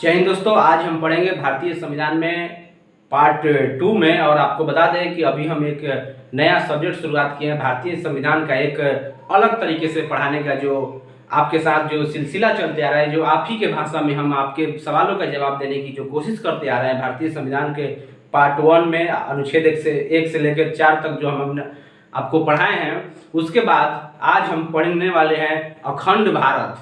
जय हिंद दोस्तों। आज हम पढ़ेंगे भारतीय संविधान में पार्ट 2 में। और आपको बता दें कि अभी हम एक नया सब्जेक्ट शुरुआत किए हैं भारतीय संविधान का, एक अलग तरीके से पढ़ाने का, जो आपके साथ जो सिलसिला चलते आ रहा है, जो आप ही के भाषा में हम आपके सवालों का जवाब देने की जो कोशिश करते आ रहे हैं। भारतीय संविधान के पार्ट 1 में अनुच्छेद 1 से लेकर 4 तक जो हम आपको पढ़ाए हैं, उसके बाद आज हम पढ़ने वाले हैं अखंड भारत।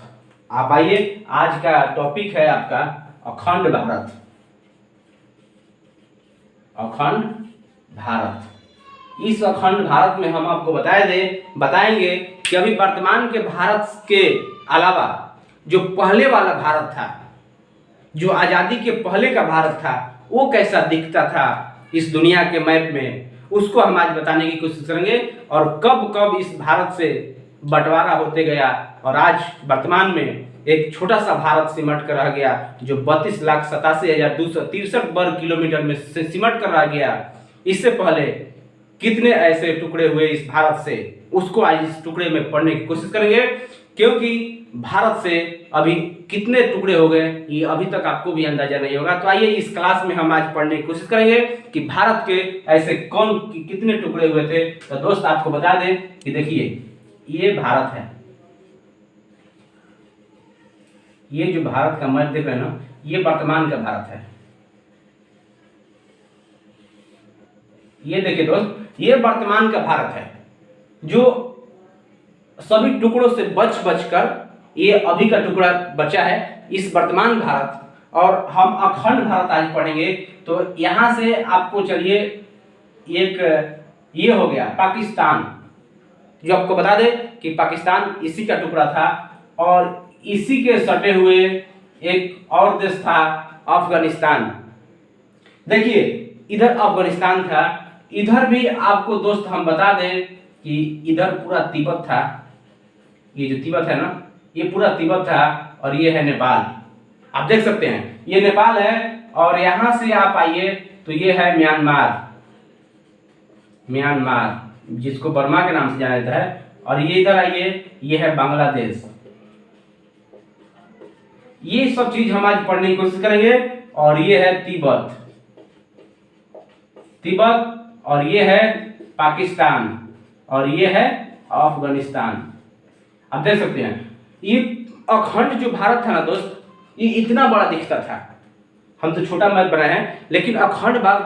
आप आइए, आज का टॉपिक है आपका अखंड भारत। अखंड भारत। इस अखंड भारत में हम आपको बताएंगे कि अभी वर्तमान के भारत के अलावा जो पहले वाला भारत था, जो आजादी के पहले का भारत था, वो कैसा दिखता था इस दुनिया के मैप में, उसको हम आज बताने की कोशिश करेंगे। और कब कब इस भारत से बंटवारा होते गया और आज वर्तमान में एक छोटा सा भारत सिमट कर रह गया, जो 32,87,263 वर्ग किलोमीटर में से सिमट कर रह गया। इससे पहले कितने ऐसे टुकड़े हुए इस भारत से, उसको आज इस टुकड़े में पढ़ने की कोशिश करेंगे। क्योंकि भारत से अभी कितने टुकड़े हो गए ये अभी तक आपको भी अंदाजा नहीं होगा। तो आइए इस क्लास में हम आज पढ़ने की कोशिश करेंगे कि भारत के ऐसे कितने टुकड़े हुए थे। तो दोस्त आपको बता दें कि देखिए, ये भारत है, ये जो भारत का मैप देख रहे हैं ना, ये वर्तमान का भारत है। ये देखिए दोस्त, ये वर्तमान का भारत है, जो सभी टुकड़ों से बच कर ये अभी का टुकड़ा बचा है, इस वर्तमान भारत। और हम अखंड भारत आज पढ़ेंगे। तो यहां से आपको चलिए, एक ये हो गया पाकिस्तान, जो आपको बता दे कि पाकिस्तान इसी का टुकड़ा था। और इसी के सटे हुए एक और देश था अफगानिस्तान। देखिए, इधर अफगानिस्तान था, इधर भी आपको दोस्त हम बता दें कि इधर पूरा तिब्बत था। ये जो तिब्बत है ना, ये पूरा तिब्बत था। और ये है नेपाल, आप देख सकते हैं, ये नेपाल है। और यहां से आप आइए तो ये है म्यांमार, जिसको बर्मा के नाम से जाना जाता है। और ये इधर आइए, ये है बांग्लादेश। ये सब चीज हम आज पढ़ने की कोशिश करेंगे। और ये है तिब्बत, और ये है पाकिस्तान, और ये है अफगानिस्तान। आप देख सकते हैं, ये अखंड जो भारत था ना दोस्त, ये इतना बड़ा दिखता था। हम तो छोटा मैप बनाए हैं, लेकिन अखंड भारत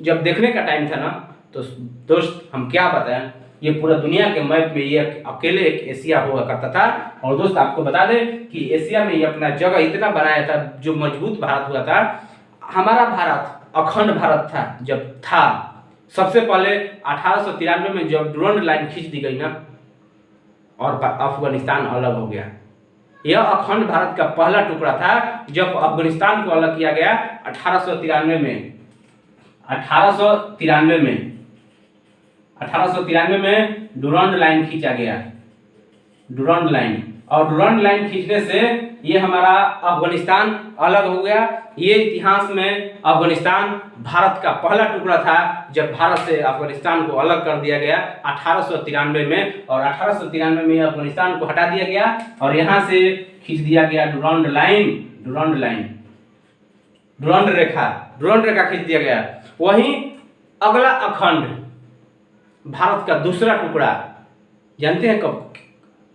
जब देखने का टाइम था ना, तो दोस्त हम क्या बताएं, ये पूरा दुनिया के मैप में ये अकेले एक एशिया हुआ करता था। और दोस्त आपको बता दें कि एशिया में ये अपना जगह इतना बनाया था, जो मजबूत भारत हुआ था। हमारा भारत अखंड भारत था जब था, सबसे पहले 1893 में जब डुरंड लाइन खींच दी गई ना, और अफगानिस्तान अलग हो गया। यह अखंड भारत का पहला टुकड़ा था जब अफगानिस्तान को अलग किया गया 1893 में। 1893 में डुरंड लाइन खींचा गया, डुरंड लाइन। और डुरंड लाइन खींचने से ये हमारा अफगानिस्तान अलग हो गया। ये इतिहास में अफगानिस्तान भारत का पहला टुकड़ा था जब भारत से अफगानिस्तान को अलग कर दिया गया 1893 में। और 1893 में अफगानिस्तान को हटा दिया गया और यहाँ से खींच दिया गया डुरंड रेखा खींच दिया गया। वहीं अगला अखंड भारत का दूसरा टुकड़ा जानते हैं कब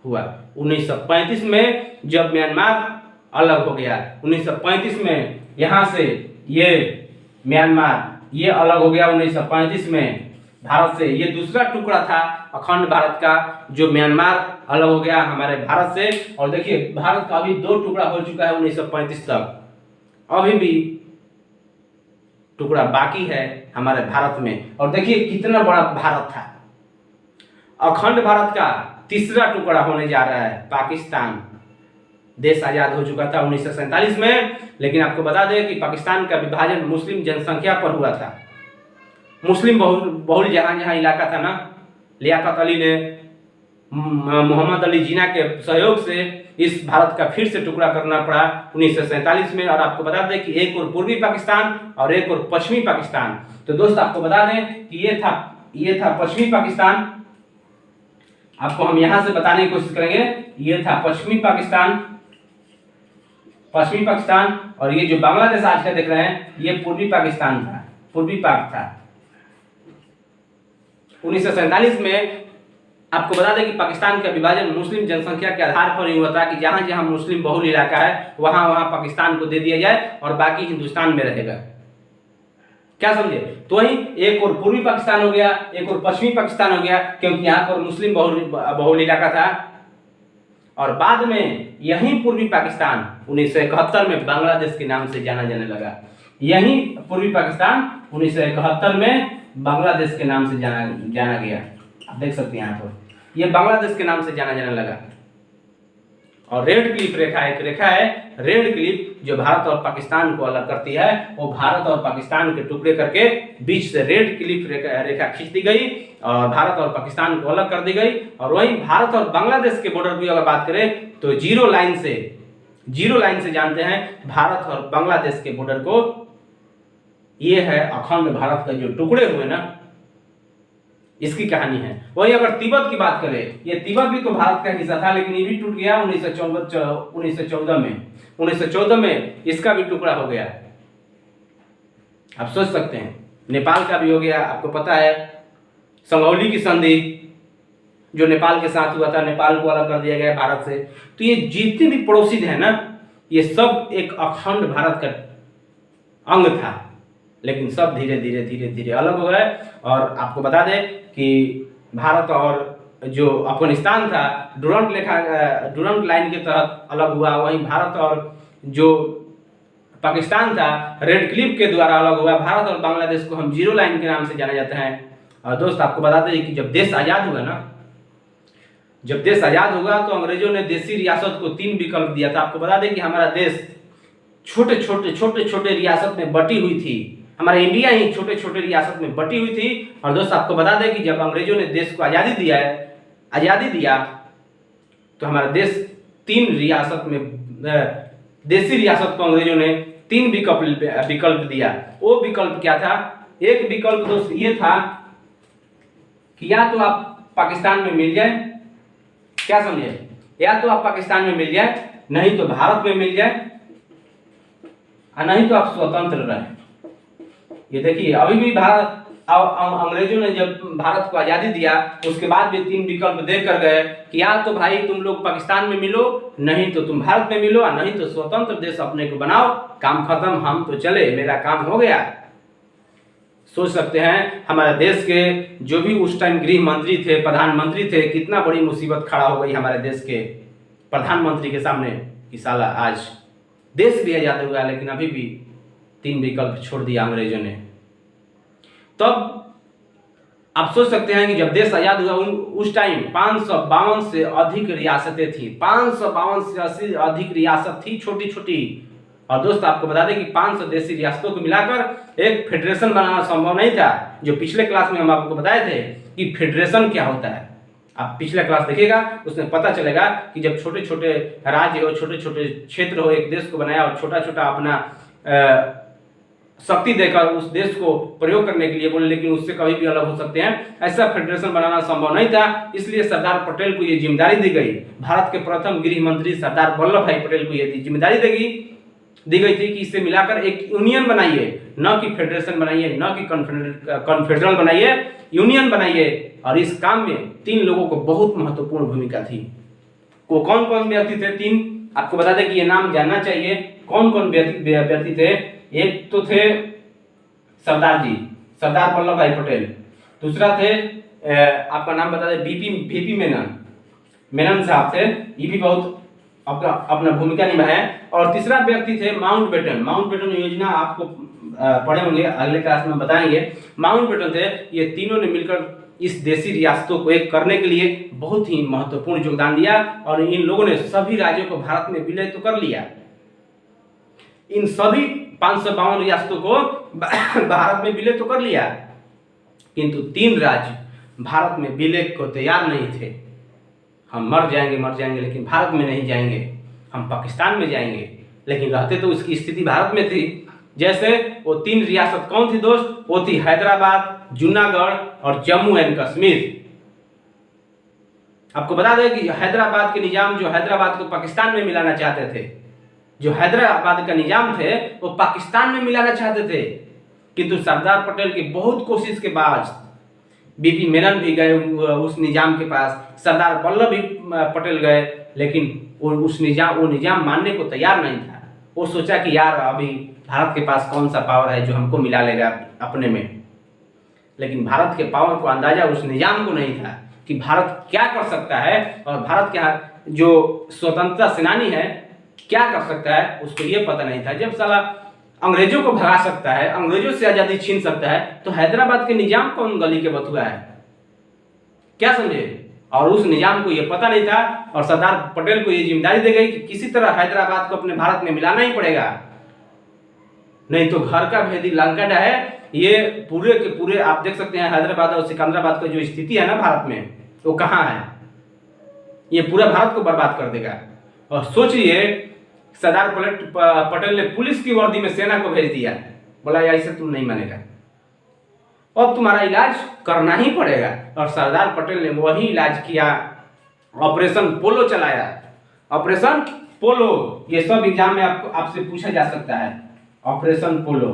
हुआ? 1935 में, जब म्यांमार अलग हो गया। 1935 में यहाँ से ये म्यांमार ये अलग हो गया 1935 में भारत से। ये दूसरा टुकड़ा था अखंड भारत का, जो म्यांमार अलग हो गया हमारे भारत से। और देखिए, भारत का अभी 2 टुकड़ा हो चुका है 1935 तक, अभी भी टुकड़ा बाकी है हमारे भारत में। और देखिए कितना बड़ा भारत था। अखंड भारत का तीसरा टुकड़ा होने जा रहा है पाकिस्तान। देश आजाद हो चुका था 1947 में, लेकिन आपको बता दें कि पाकिस्तान का विभाजन मुस्लिम जनसंख्या पर हुआ था। मुस्लिम बहुल जहां इलाका था ना, लियाकत अली ने मोहम्मद अली जिन्ना के सहयोग से इस भारत का फिर से टुकड़ा करना पड़ा 1947 में। और आपको बता दें कि एक और पूर्वी पाकिस्तान और एक और पश्चिमी पाकिस्तान। तो दोस्त आपको बता दें कि ये था पश्चिमी पाकिस्तान। आपको हम यहां से बताने की कोशिश करेंगे, ये था पश्चिमी पाकिस्तान पश्चिमी पाकिस्तान, और ये जो बांग्लादेश आज का देख रहे हैं ये पूर्वी पाकिस्तान था, पूर्वी पाक था। 1947 में आपको बता दें कि पाकिस्तान का विभाजन मुस्लिम जनसंख्या के आधार पर ही हुआ था कि जहां जहां मुस्लिम बहुल इलाका है वहां वहां पाकिस्तान को दे दिया जाए और बाकी हिंदुस्तान में रहेगा। क्या समझे? तो वही एक और पूर्वी पाकिस्तान हो गया, एक और पश्चिमी पाकिस्तान हो गया, क्योंकि यहाँ पर मुस्लिम बहुल इलाका था। और बाद में यही पूर्वी पाकिस्तान 1971 में बांग्लादेश के नाम से जाना जाने लगा। यही पूर्वी पाकिस्तान 1971 में बांग्लादेश के नाम से जाना गया। आप देख सकते हैं यहाँ पर ये बांग्लादेश के नाम से जाना जाने लगा। और रेड क्लिफ रेखा एक रेखा है, रेड क्लिफ जो भारत और पाकिस्तान को अलग करती है, वो भारत और पाकिस्तान के टुकड़े करके बीच से रेड क्लिफ रेखा खींच दी गई और भारत और पाकिस्तान को अलग कर दी गई। और वहीं भारत और बांग्लादेश के बॉर्डर की अगर बात करें तो जीरो लाइन से जानते हैं भारत और बांग्लादेश के बॉर्डर को। ये है अखंड भारत का जो टुकड़े हुए ना, इसकी कहानी है। वही अगर तिब्बत की बात करें, ये तिब्बत भी तो भारत का हिस्सा था, लेकिन ये भी टूट गया 1914 में। 1914 में इसका भी टुकड़ा हो गया। आप सोच सकते हैं, नेपाल का भी हो गया। आपको पता है संगौली की संधि जो नेपाल के साथ हुआ था, नेपाल को अलग कर दिया गया भारत से। तो ये जितने भी पड़ोसी है ना, ये सब एक अखंड भारत का अंग था, लेकिन सब धीरे धीरे अलग हो गए। और आपको बता दें कि भारत और जो अफगानिस्तान था डुरंट लाइन के तहत अलग हुआ। वहीं भारत और जो पाकिस्तान था रेड क्लिफ के द्वारा अलग हुआ। भारत और बांग्लादेश को हम जीरो लाइन के नाम से जाने जाते हैं। और दोस्त आपको बता दें कि जब देश आजाद हुआ ना, जब देश आजाद हुआ तो अंग्रेजों ने देशी रियासत को 3 विकल्प दिया था। आपको बता दें कि हमारा देश छोटे छोटे रियासत में बटी हुई थी। हमारा इंडिया ही छोटे छोटे रियासत में बटी हुई थी। और दोस्त आपको बता दें कि जब अंग्रेजों ने देश को आज़ादी दिया तो हमारा देश 3 रियासत में, देशी रियासत को अंग्रेजों ने 3 विकल्प दिया। वो विकल्प क्या था? एक विकल्प दोस्त ये था कि या तो आप पाकिस्तान में मिल जाए, क्या समझे, या तो आप पाकिस्तान में मिल जाए, नहीं तो भारत में मिल जाए, और नहीं तो आप स्वतंत्र रहे। ये देखिए अभी भी भारत, अंग्रेजों ने जब भारत को आजादी दिया उसके बाद भी 3 विकल्प दे कर गए कि या तो भाई तुम लोग पाकिस्तान में मिलो, नहीं तो तुम भारत में मिलो, और नहीं तो स्वतंत्र देश अपने को बनाओ। काम खत्म, हम तो चले, मेरा काम हो गया। सोच सकते हैं हमारे देश के जो भी उस टाइम गृह मंत्री थे, प्रधानमंत्री थे, कितना बड़ी मुसीबत खड़ा हो गई हमारे देश के प्रधानमंत्री के सामने कि साला आज देश भी आजाद हुआ लेकिन अभी भी 3 विकल्प छोड़ दिया अंग्रेजों ने। तब आप सोच सकते हैं कि जब देश आजाद हुआ उस टाइम 552 से अधिक रियासतें थी, 552 से अधिक रियासत थी छोटी छोटी। और दोस्त आपको बता दें कि 500 देशी रियासतों को मिलाकर एक फेडरेशन बनाना संभव नहीं था। जो पिछले क्लास में हम आपको बताए थे कि फेडरेशन क्या होता है, आप पिछला क्लास देखिएगा, उसमें पता चलेगा कि जब छोटे छोटे राज्य हो, छोटे छोटे क्षेत्र हो, एक देश को बनाया और छोटा छोटा अपना शक्ति देकर उस देश को प्रयोग करने के लिए बोले, लेकिन उससे कभी भी अलग हो सकते हैं, ऐसा फेडरेशन बनाना संभव नहीं था। इसलिए सरदार पटेल को ये जिम्मेदारी दी गई। भारत के प्रथम गृह मंत्री सरदार वल्लभ भाई पटेल को ये जिम्मेदारी दी गई थी कि इसे मिलाकर एक यूनियन बनाइए, न कि फेडरेशन बनाइए, न कि कॉन्फेडरल बनाइए, यूनियन बनाइए। और इस काम में 3 लोगों को बहुत महत्वपूर्ण भूमिका थी। वो कौन कौन व्यक्ति थे? 3 आपको बता दें कि ये नाम जानना चाहिए। कौन कौन व्यक्ति थे? एक तो थे सरदार सरदार वल्लभ भाई पटेल। दूसरा थे आपका नाम बता दें वीपी मेनन साहब थे, ये भी बहुत अपना भूमिका निभाया। और तीसरा व्यक्ति थे माउंटबेटन योजना आपको पढ़े होंगे, अगले क्लास में बताएंगे। माउंटबेटन थे, ये तीनों ने मिलकर इस देशी रियासतों को एक करने के लिए बहुत ही महत्वपूर्ण योगदान दिया। और इन लोगों ने सभी राज्यों को भारत में विलय तो कर लिया, इन सभी 552 रियासतों को भारत में विलय तो कर लिया, किंतु 3 राज्य भारत में विलय को तैयार नहीं थे। हम मर जाएंगे लेकिन भारत में नहीं जाएंगे, हम पाकिस्तान में जाएंगे, लेकिन रहते तो उसकी स्थिति भारत में थी। जैसे वो 3 रियासत कौन थी दोस्त? वो थी हैदराबाद, जूनागढ़ और जम्मू एंड कश्मीर। आपको बता दें कि हैदराबाद के निजाम जो हैदराबाद को पाकिस्तान में मिलाना चाहते थे, जो हैदराबाद का निजाम थे वो पाकिस्तान में मिलाना चाहते थे, किंतु सरदार पटेल की बहुत कोशिश के बाद बीपी मेनन भी गए उस निजाम के पास, सरदार वल्लभ भी पटेल गए, लेकिन वो निजाम मानने को तैयार नहीं था। वो सोचा कि यार अभी भारत के पास कौन सा पावर है जो हमको मिला लेगा अपने में, लेकिन भारत के पावर को अंदाजा उस निजाम को नहीं था कि भारत क्या कर सकता है और भारत के जो स्वतंत्रता सेनानी है क्या कर सकता है, उसको ये पता नहीं था। जब साला अंग्रेजों को भगा सकता है, अंग्रेजों से आजादी छीन सकता है, तो हैदराबाद के निजाम कौन गली के बथुआ है, क्या समझे। और उस निजाम को ये पता नहीं था और सरदार पटेल को ये जिम्मेदारी दी गई कि किसी तरह हैदराबाद को अपने भारत में मिलाना ही पड़ेगा, नहीं तो घर का भेदी लंका है। ये पूरे के पूरे आप देख सकते हैं हैदराबाद और सिकंदराबाद का जो स्थिति है ना भारत में, वो कहाँ है, ये पूरा भारत को बर्बाद कर देगा। और सोचिए सरदार पटेल ने पुलिस की वर्दी में सेना को भेज दिया, बोला ऐसे तुम नहीं मानेगा, अब तुम्हारा इलाज करना ही पड़ेगा। और सरदार पटेल ने वही इलाज किया, ऑपरेशन पोलो चलाया। ऑपरेशन पोलो ये सब एग्जाम में आपसे पूछा जा सकता है। ऑपरेशन पोलो,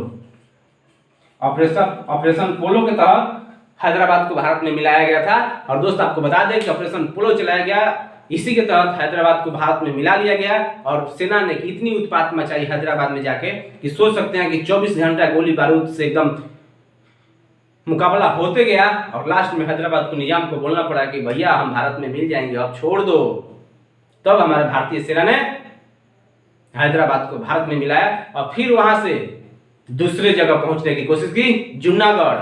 ऑपरेशन पोलो के तहत हैदराबाद को भारत में मिलाया गया था। और दोस्त आपको बता दें कि ऑपरेशन पोलो चलाया गया, इसी के तहत हैदराबाद को भारत में मिला लिया गया। और सेना ने इतनी उत्पात मचाई हैदराबाद में जाके कि सोच सकते हैं कि 24 घंटा गोली बारूद से एकदम मुकाबला होते गया और लास्ट में हैदराबाद को निजाम को बोलना पड़ा कि भैया हम भारत में मिल जाएंगे, अब छोड़ दो। तब हमारे भारतीय सेना ने हैदराबाद को भारत में मिलाया और फिर वहां से दूसरे जगह पहुंचने की कोशिश की, जूनागढ़।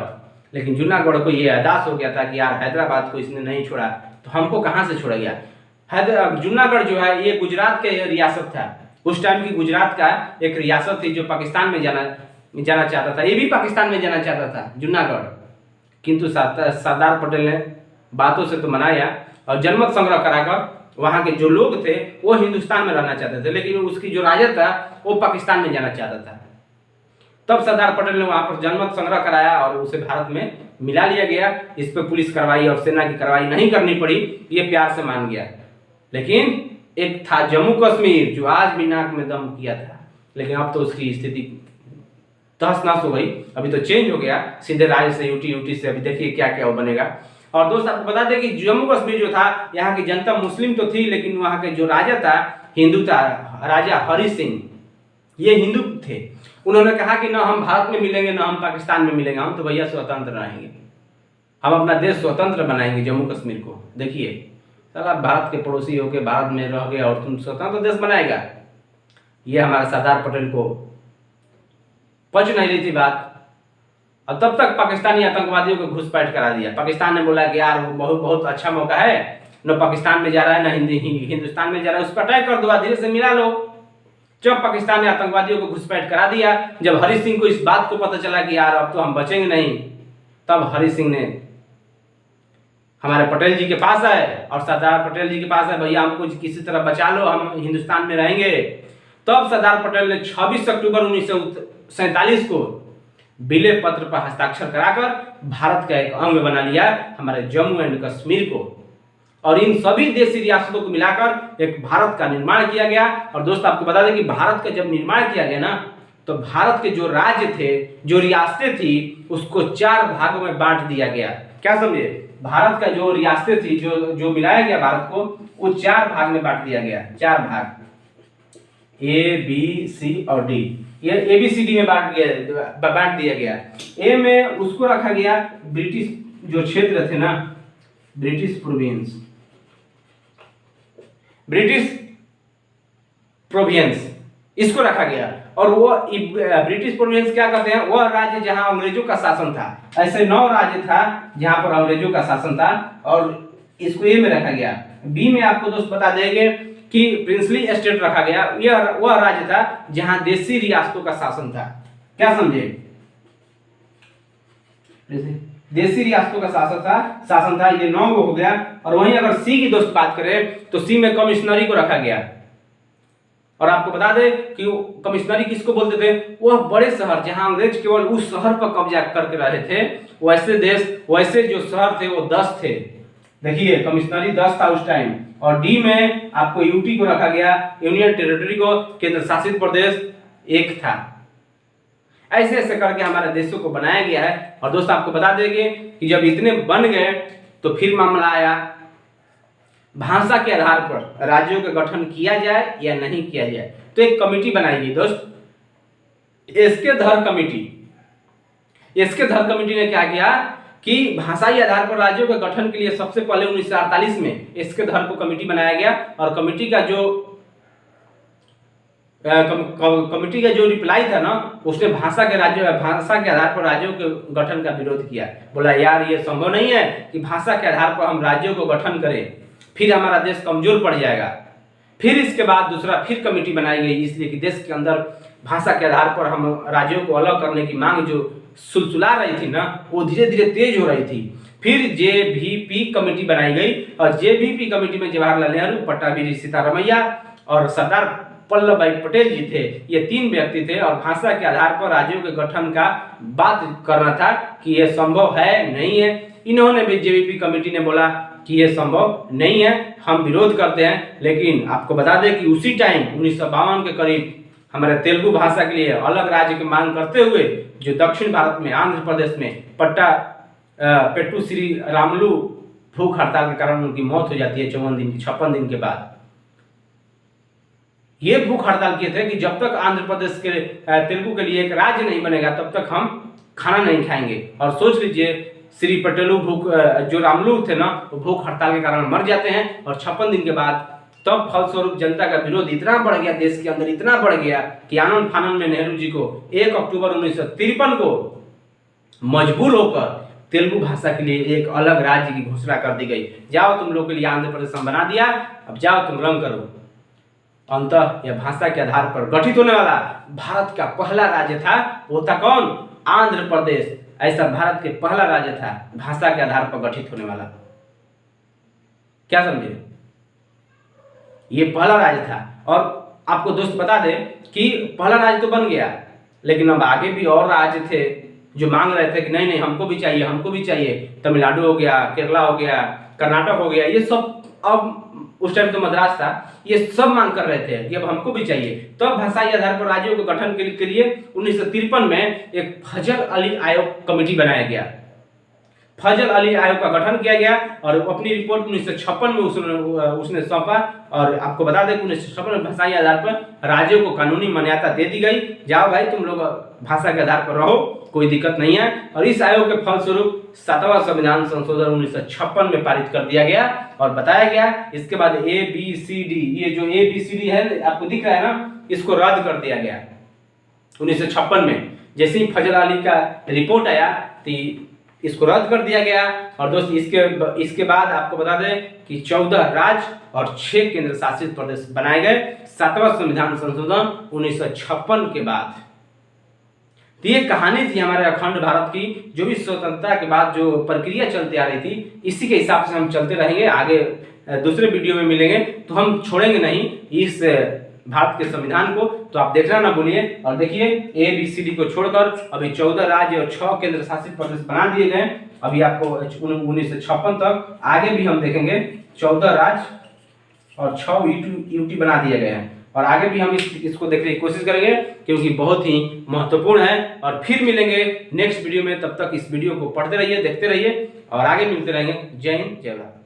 लेकिन जूनागढ़ को यह एहसास हो गया था कि यार हैदराबाद को इसने नहीं छोड़ा तो हमको कहां से छोड़ा गया। जूनागढ़ जो है ये गुजरात का रियासत था, उस टाइम की गुजरात का एक रियासत थी जो पाकिस्तान में जाना चाहता था, ये भी पाकिस्तान में जाना चाहता था जूनागढ़। किंतु सरदार पटेल ने बातों से तो मनाया और जनमत संग्रह कराकर वहां के जो लोग थे वो हिंदुस्तान में रहना चाहते थे, लेकिन उसकी जो राजा था वो पाकिस्तान में जाना चाहता था। तब सरदार पटेल ने वहां पर जनमत संग्रह कराया और उसे भारत में मिला लिया गया। इस पर पुलिस कार्रवाई और सेना की कार्रवाई नहीं करनी पड़ी, ये प्यार से मान गया। लेकिन एक था जम्मू कश्मीर जो आज भी नाक में दम किया था, लेकिन अब तो उसकी स्थिति तहस नहस हो गई। अभी तो चेंज हो गया सीधे राज्य से, यूटी से। अभी देखिए क्या क्या वो बनेगा। और दोस्त आपको बता दें कि जम्मू कश्मीर जो था यहाँ की जनता मुस्लिम तो थी, लेकिन वहाँ के जो राजा था हिंदू था, राजा हरि सिंह, ये हिंदू थे। उन्होंने कहा कि ना हम भारत में मिलेंगे ना हम पाकिस्तान में मिलेंगे, हम तो भैया स्वतंत्र रहेंगे, हम अपना देश स्वतंत्र बनाएंगे जम्मू कश्मीर को। देखिए साला भारत के पड़ोसी होके भारत में रह गए और तुम स्वतंत्र देश बनाएगा, ये हमारे सरदार पटेल को पच नहीं रही थी बात। और तब तक पाकिस्तानी आतंकवादियों को घुसपैठ करा दिया। पाकिस्तान ने बोला कि यार वो बहुत अच्छा मौका है, न पाकिस्तान में जा रहा है न हिंदुस्तान में जा रहा है, उस पर अटैक कर दो, धीरे से मिला लो। जब पाकिस्तान ने आतंकवादियों को घुसपैठ करा दिया, जब हरि सिंह को इस बात को पता चला कि यार अब तो हम बचेंगे नहीं, तब हरि सिंह ने हमारे पटेल जी के पास आए और सरदार पटेल जी के पास है, भैया हमको किसी तरह बचा लो, हम हिंदुस्तान में रहेंगे। तब सरदार पटेल ने 26 अक्टूबर 1947 को विलय पत्र पर हस्ताक्षर कराकर भारत का एक अंग बना लिया हमारे जम्मू एंड कश्मीर को। और इन सभी देशी रियासतों को मिलाकर एक भारत का निर्माण किया गया। और दोस्त आपको बता दें कि भारत का जब निर्माण किया गया ना, तो भारत के जो राज्य थे, जो रियासतें थी, उसको 4 भागों में बांट दिया गया। क्या समझे, भारत का जो रियासतें थी, जो मिलाया गया भारत को, वो 4 भाग में बांट दिया गया। 4 भाग, ए बी सी और डी। ये ABCD में बांट दिया गया। ए में उसको रखा गया ब्रिटिश जो क्षेत्र थे ना, ब्रिटिश प्रोविंस, इसको रखा गया। और वो ब्रिटिश प्रोविंस क्या कहते हैं, वह राज्य जहां अंग्रेजों का शासन था। ऐसे 9 राज्य था जहां पर अंग्रेजों का शासन था और इसको ए में रखा गया। बी में आपको दोस्त बता देंगे कि प्रिंसली स्टेट रखा गया, यह वह राज्य था जहां देशी रियासतों का शासन था। क्या समझे, देशी रियासतों का शासन था। ये 9 हो गया। और वहीं अगर सी की दोस्त बात करें तो सी में कमिश्नरी को रखा गया। और आपको बता दें कि कमिश्नरी किसको बोलते थे, वह बड़े शहर जहां अंग्रेज केवल उस शहर पर कब्जा करके रहे थे, वैसे जो शहर थे वो 10 थे। देखिए कमिश्नरी 10 था उस टाइम, और डी में आपको यूटी को रखा गया, यूनियन टेरिटरी को, केंद्र शासित प्रदेश 1 था। ऐसे ऐसे करके हमारे देशों को बनाया गया है। और दोस्त आपको बता देंगे कि जब इतने बन गए तो फिर मामला आया भाषा के आधार पर राज्यों का गठन किया जाए या नहीं किया जाए। तो एक कमेटी बनाई गई दोस्त, एसके धर कमेटी। एसके धर कमेटी ने क्या किया कि भाषाई आधार पर राज्यों के गठन के लिए सबसे पहले 1948 में एसके धर को कमेटी बनाया गया, और कमेटी का जो रिप्लाई था ना, उसने भाषा के आधार पर राज्यों के गठन का विरोध किया। बोला यार ये संभव नहीं है कि भाषा के आधार पर हम राज्यों को गठन करें, फिर हमारा देश कमजोर पड़ जाएगा। फिर इसके बाद दूसरा फिर कमेटी बनाई गई, इसलिए कि देश के अंदर भाषा के आधार पर हम राज्यों को अलग करने की मांग जो सुलसुला रही थी ना, वो धीरे धीरे तेज हो रही थी। फिर जेवीपी कमेटी बनाई गई, और जेवीपी कमेटी में जवाहरलाल नेहरू, पट्टाभी सीतारमैया और सरदार वल्लभ भाई पटेल जी थे। ये 3 व्यक्ति थे, और भाषा के आधार पर राज्यों के गठन का बात करना था कि यह संभव है नहीं है। इन्होंने भी जेवीपी कमेटी ने बोला कि यह संभव नहीं है, हम विरोध करते हैं। लेकिन आपको बता दें कि उसी टाइम 1952 के करीब हमारे तेलुगु भाषा के लिए अलग राज्य की मांग करते हुए जो दक्षिण भारत में आंध्र प्रदेश में पेट्टू श्री रामुलु भूख हड़ताल के कारण उनकी मौत हो जाती है 56 दिन के बाद। ये भूख हड़ताल किए थे कि जब तक आंध्र प्रदेश के तेलुगु के लिए एक राज्य नहीं बनेगा तब तक हम खाना नहीं खाएंगे। और सोच लीजिए श्री पटेलू जो रामुलु थे ना, वो भूख हड़ताल के कारण मर जाते हैं, और 56 दिन के बाद तब फलस्वरूप जनता का विरोध इतना बढ़ गया, देश के अंदर इतना बढ़ गया कि आनन फानन में नेहरू जी को 1 अक्टूबर 1953 को मजबूर होकर तेलुगु भाषा के लिए एक अलग राज्य की घोषणा कर दी गई। जाओ तुम लोग के लिए आंध्र प्रदेश हम बना दिया, अब जाओ तुम रंग करो। अंततः यह भाषा के आधार पर गठित होने वाला भारत का पहला राज्य था, वो था कौन? आंध्र प्रदेश। ऐसा भारत के पहला राज्य था भाषा के आधार पर गठित होने वाला। क्या समझे? ये पहला राज्य था। और आपको दोस्त बता दें कि पहला राज्य तो बन गया, लेकिन अब आगे भी और राज्य थे जो मांग रहे थे कि नहीं नहीं हमको भी चाहिए, हमको भी चाहिए। तमिलनाडु हो गया, केरला हो गया, कर्नाटक हो गया, ये सब, अब उस टाइम तो मद्रास था, ये सब मांग कर रहे थे कि अब हमको भी चाहिए। तो अब भाषाई आधार पर राज्यों के गठन के लिए 1953 में एक फजल अली आयोग कमेटी बनाया गया। फजल अली आयोग का गठन किया गया, और अपनी रिपोर्ट 1956 में उसने सौंपा। और आपको बता दें कि 1956 में भाषाई आधार पर राज्यों को कानूनी मान्यता दे दी गई। जाओ भाई तुम लोग भाषा के आधार पर रहो, कोई दिक्कत नहीं है। और इस आयोग के फलस्वरूप 7वां संविधान संशोधन 1956 में पारित कर दिया गया और बताया गया। इसके बाद ABCD, ये जो ABCD है आपको दिख रहा है ना, इसको रद्द कर दिया गया 1956 में। जैसे ही फजल अली का रिपोर्ट आया तो इसको रद्द कर दिया गया। और दोस्त इसके बाद आपको बता दें कि 14 राज्य और 6 केंद्र शासित प्रदेश बनाए गए 7वां संविधान संशोधन 1956 के बाद। तो ये कहानी थी हमारे अखंड भारत की, जो भी स्वतंत्रता के बाद जो प्रक्रिया चलती आ रही थी, इसी के हिसाब से हम चलते रहेंगे। आगे दूसरे वीडियो में मिलेंगे तो हम छोड़ेंगे नहीं इस भारत के संविधान को, तो आप देखना ना भूलिए। और देखिए ABCD को छोड़कर अभी 14 राज्य और 6 केंद्र शासित प्रदेश बना दिए गए। अभी आपको 1956 तक आगे भी हम देखेंगे 14 राज्य और 6 यूटी बना दिए गए हैं। और आगे भी हम इसको देखने की कोशिश करेंगे क्योंकि बहुत ही महत्वपूर्ण है। और फिर मिलेंगे नेक्स्ट वीडियो में, तब तक इस वीडियो को पढ़ते रहिए, देखते रहिए और आगे मिलते रहेंगे। जय हिंद, जय भारत।